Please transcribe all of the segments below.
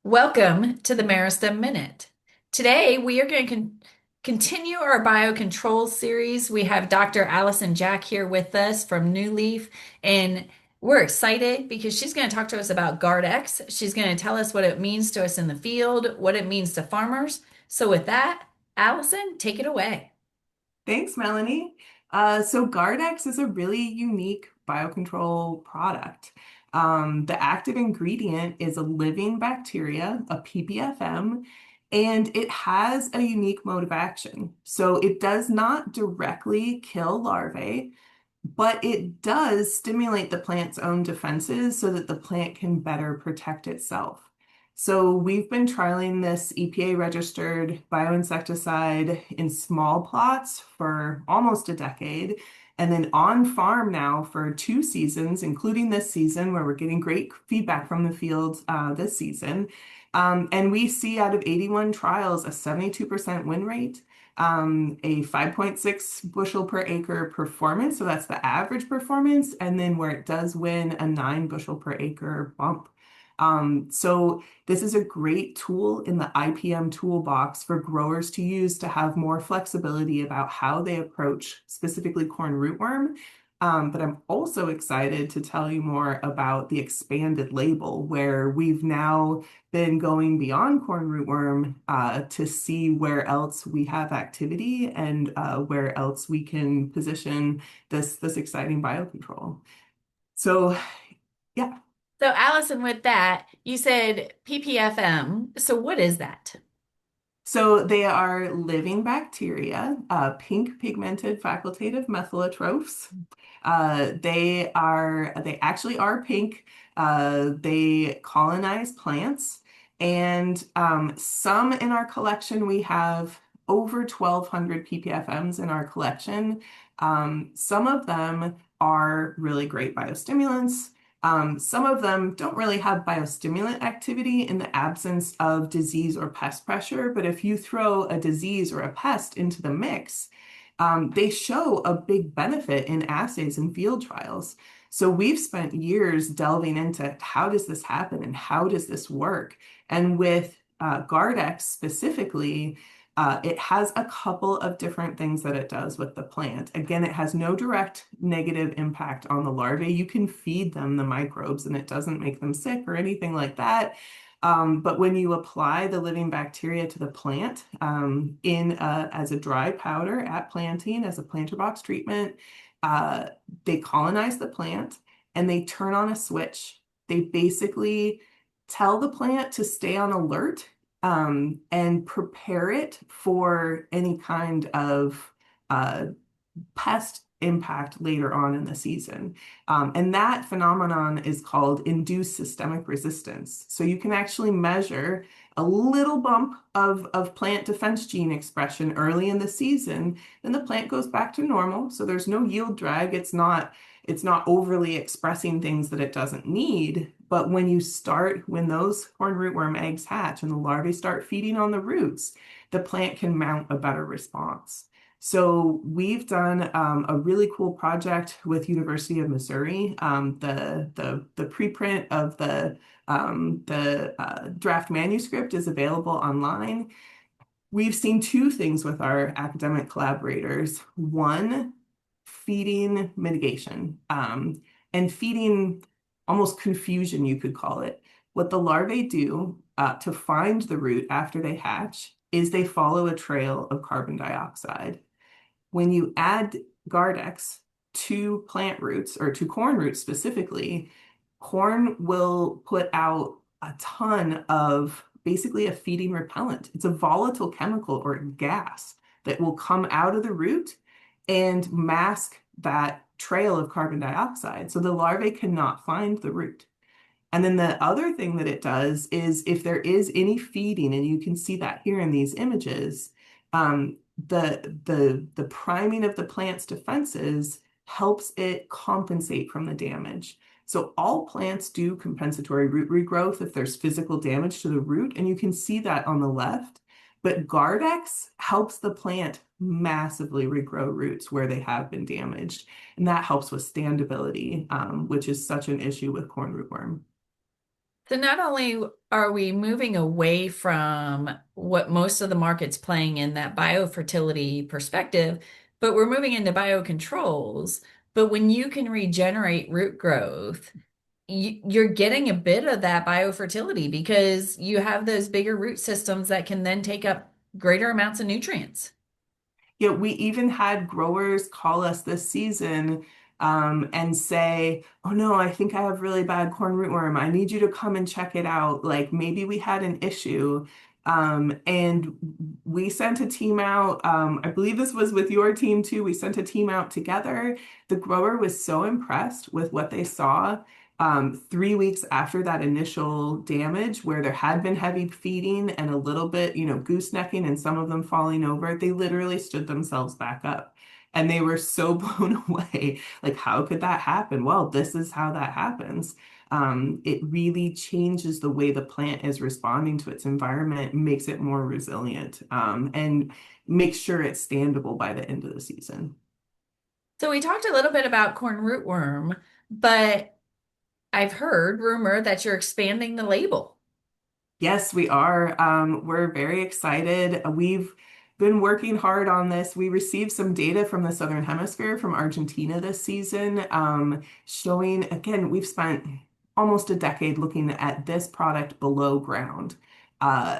Welcome to the Meristem Minute. Today, we are going to continue our biocontrol series. We have Dr. Allison Jack here with us from New Leaf, and we're excited because she's going to talk to us about GuardX. She's going to tell us what it means to us in the field, what it means to farmers. So, with that, Allison, take it away. Thanks, Melanie. So Gardex is a really unique biocontrol product. The active ingredient is a living bacteria, a PPFM, and it has a unique mode of action. So it does not directly kill larvae, but it does stimulate the plant's own defenses so that the plant can better protect itself. So we've been trialing this EPA registered bioinsecticide in small plots for almost a decade, and then on farm now for 2 seasons, including this season where we're getting great feedback from the field this season. And we see out of 81 trials a 72% win rate, a 5.6 bushel per acre performance. So that's the average performance. And then where it does win, a 9 bushel per acre bump. So this is a great tool in the IPM toolbox for growers to use to have more flexibility about how they approach specifically corn rootworm. But I'm also excited to tell you more about the expanded label, where we've now been going beyond corn rootworm to see where else we have activity and where else we can position this exciting biocontrol. So yeah. So, Allison, with that, you said PPFM. So, what is that? So they are living bacteria, pink pigmented facultative methylotrophs. They actually are pink. They colonize plants, and some in our collection we have over 1,200 ppfms in our collection. Some of them are really great biostimulants. Some of them don't really have biostimulant activity in the absence of disease or pest pressure, but if you throw a disease or a pest into the mix, they show a big benefit in assays and field trials. So we've spent years delving into how does this happen and how does this work? And with Gardex specifically, it has a couple of different things that it does with the plant. Again, it has no direct negative impact on the larvae. You can feed them the microbes and it doesn't make them sick or anything like that. But when you apply the living bacteria to the plant as a dry powder at planting, as a planter box treatment, uh, they colonize the plant and they turn on a switch. They basically tell the plant to stay on alert and prepare it for any kind of uh, pest impact later on in the season. And that phenomenon is called induced systemic resistance. So you can actually measure a little bump of plant defense gene expression early in the season, then the plant goes back to normal. So there's no yield drag. It's not overly expressing things that it doesn't need. But when those corn rootworm eggs hatch and the larvae start feeding on the roots, the plant can mount a better response. So we've done a really cool project with University of Missouri. The preprint of the draft manuscript is available online. We've seen two things with our academic collaborators. One, feeding mitigation, and feeding almost confusion, you could call it. What the larvae do to find the root after they hatch is they follow a trail of carbon dioxide. When you add Gardex to plant roots or to corn roots specifically, corn will put out a ton of basically a feeding repellent. It's a volatile chemical or gas that will come out of the root and mask that trail of carbon dioxide. So the larvae cannot find the root. And then the other thing that it does is if there is any feeding, and you can see that here in these images, the priming of the plant's defenses helps it compensate from the damage. So all plants do compensatory root regrowth if there's physical damage to the root, and you can see that on the left. But Gardex helps the plant massively regrow roots where they have been damaged, and that helps with standability, which is such an issue with corn rootworm. So not only are we moving away from what most of the market's playing in that biofertility perspective, but we're moving into biocontrols. But when you can regenerate root growth, you're getting a bit of that biofertility because you have those bigger root systems that can then take up greater amounts of nutrients. Yeah, we even had growers call us this season and say, "Oh no, I think I have really bad corn rootworm. I need you to come and check it out. Like maybe we had an issue." And we sent a team out. I believe this was with your team too. We sent a team out together. The grower was so impressed with what they saw. 3 weeks after that initial damage, where there had been heavy feeding and a little bit, goosenecking and some of them falling over, they literally stood themselves back up. And they were so blown away. Like, how could that happen? Well, this is how that happens. It really changes the way the plant is responding to its environment, makes it more resilient, and makes sure it's standable by the end of the season. So we talked a little bit about corn rootworm, but I've heard rumor that you're expanding the label. Yes, we are. We're very excited. We've been working hard on this. We received some data from the Southern Hemisphere, from Argentina this season, showing, again, we've spent almost a decade looking at this product below ground.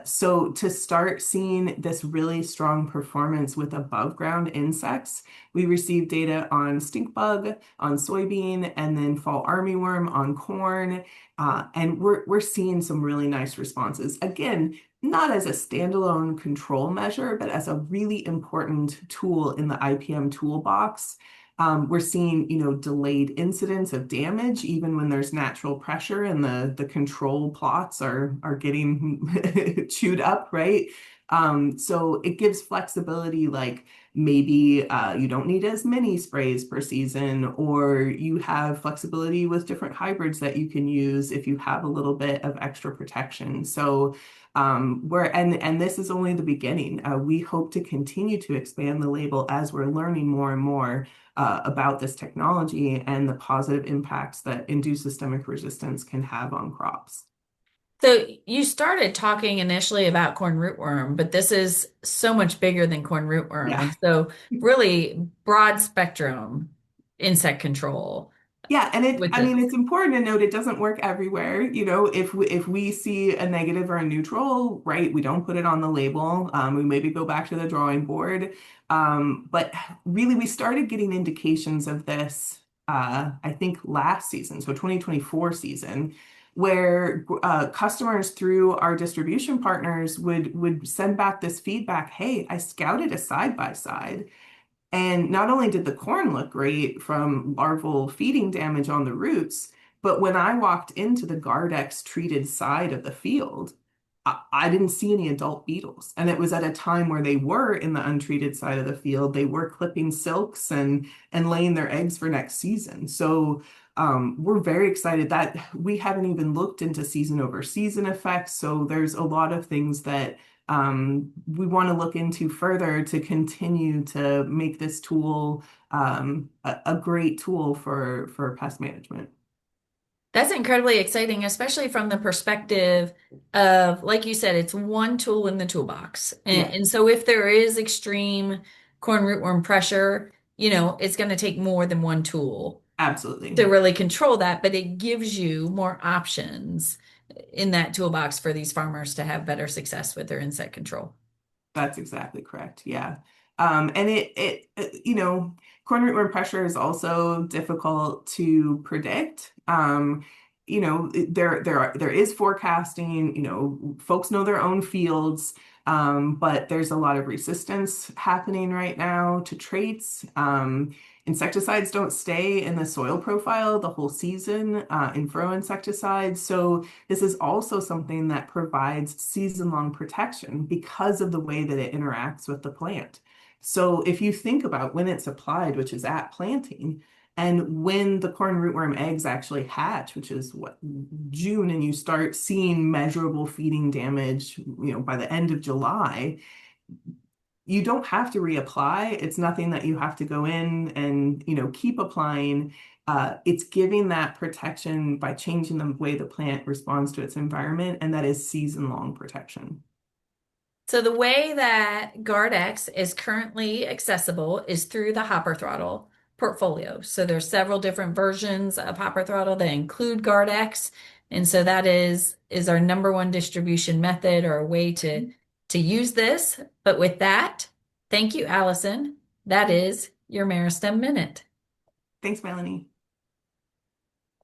So to start seeing this really strong performance with above ground insects, we received data on stink bug, on soybean, and then fall armyworm on corn. And we're seeing some really nice responses. Again, not as a standalone control measure, but as a really important tool in the IPM toolbox. We're seeing, delayed incidents of damage, even when there's natural pressure and the control plots are getting chewed up, right? So it gives flexibility, like maybe you don't need as many sprays per season, or you have flexibility with different hybrids that you can use if you have a little bit of extra protection. So and this is only the beginning. We hope to continue to expand the label as we're learning more and more about this technology and the positive impacts that induced systemic resistance can have on crops. So you started talking initially about corn rootworm, but this is so much bigger than corn rootworm. Yeah. And so really broad spectrum insect control Yeah, and with I this. mean, it's important to note it doesn't work everywhere. If we see a negative or a neutral, right, we don't put it on the label. We maybe go back to the drawing board. But really, we started getting indications of this, I think last season, so 2024 season, where customers through our distribution partners would send back this feedback. Hey, I scouted a side by side. And not only did the corn look great from larval feeding damage on the roots, but when I walked into the Gardex treated side of the field, I didn't see any adult beetles. And it was at a time where they were in the untreated side of the field. They were clipping silks and laying their eggs for next season. So we're very excited that we haven't even looked into season over season effects. So there's a lot of things that we want to look into further to continue to make this tool a great tool for pest management. That's incredibly exciting, especially from the perspective of, like you said, it's one tool in the toolbox. Yeah, And so if there is extreme corn rootworm pressure, it's going to take more than one tool to absolutely. really control that, but it gives you more options in that toolbox for these farmers to have better success with their insect control. That's exactly correct. Yeah. And corn rootworm pressure is also difficult to predict. There is forecasting, folks know their own fields, but there's a lot of resistance happening right now to traits. Insecticides don't stay in the soil profile the whole season, in furrow insecticides. So this is also something that provides season-long protection because of the way that it interacts with the plant. So if you think about when it's applied, which is at planting, and when the corn rootworm eggs actually hatch, which is what, June, and you start seeing measurable feeding damage, by the end of July, you don't have to reapply. It's nothing that you have to go in and, keep applying. It's giving that protection by changing the way the plant responds to its environment, and that is season-long protection. So the way that GuardX is currently accessible is through the Hopper Throttle portfolio. So there's several different versions of Hopper Throttle that include GuardX, and so that is our number one distribution method or a way to use this. But with that, thank you, Allison. That is your Meristem Minute. Thanks, Melanie.